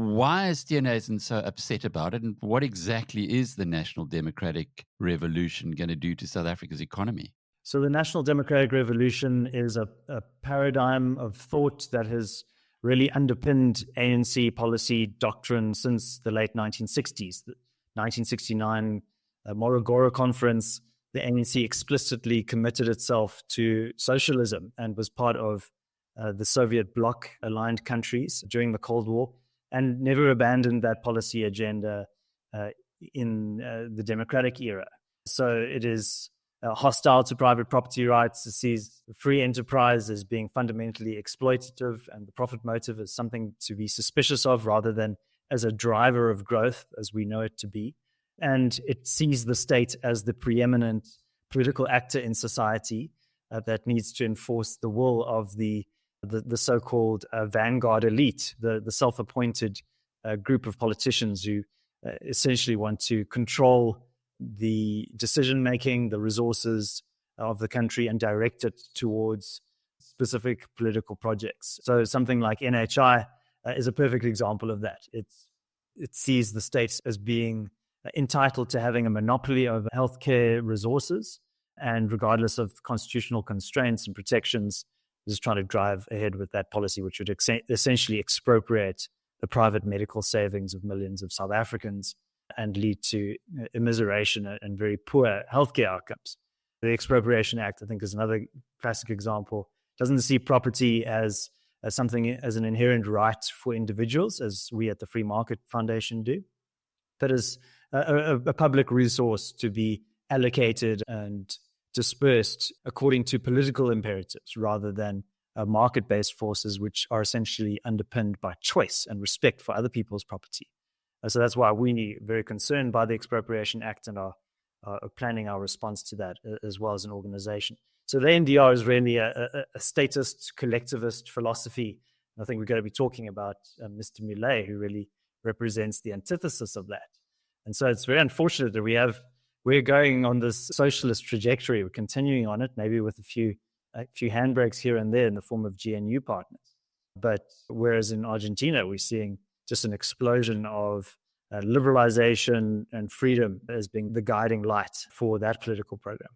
Why is Steenhuisen so upset about it? And what exactly is the National Democratic Revolution going to do to South Africa's economy? So the National Democratic Revolution is a paradigm of thought that has really underpinned ANC policy doctrine since the late 1960s. The 1969 Morogoro Conference, the ANC explicitly committed itself to socialism and was part of the Soviet bloc aligned countries during the Cold War, and never abandoned that policy agenda in the democratic era. So it is hostile to private property rights. It sees free enterprise as being fundamentally exploitative, and the profit motive as something to be suspicious of rather than as a driver of growth as we know it to be. And it sees the state as the preeminent political actor in society that needs to enforce the will of the so-called vanguard elite, the self-appointed group of politicians who essentially want to control the decision-making, the resources of the country, and direct it towards specific political projects. So something like NHI is a perfect example of that. It sees the state as being entitled to having a monopoly over healthcare resources, and regardless of constitutional constraints and protections, is trying to drive ahead with that policy, which would essentially expropriate the private medical savings of millions of South Africans and lead to immiseration and very poor healthcare outcomes. The Expropriation Act, I think, is another classic example. It doesn't see property as an inherent right for individuals, as we at the Free Market Foundation do, but as a public resource to be allocated and dispersed according to political imperatives rather than market-based forces, which are essentially underpinned by choice and respect for other people's property. So that's why we're very concerned by the Expropriation Act and are planning our response to that as well as an organization. So the NDR is really a statist, collectivist philosophy. I think we're going to be talking about Mr. Milei, who really represents the antithesis of that. And so it's very unfortunate that we're going on this socialist trajectory. We're continuing on it, maybe with a few handbrakes here and there in the form of GNU partners. But whereas in Argentina, we're seeing just an explosion of liberalization and freedom as being the guiding light for that political program.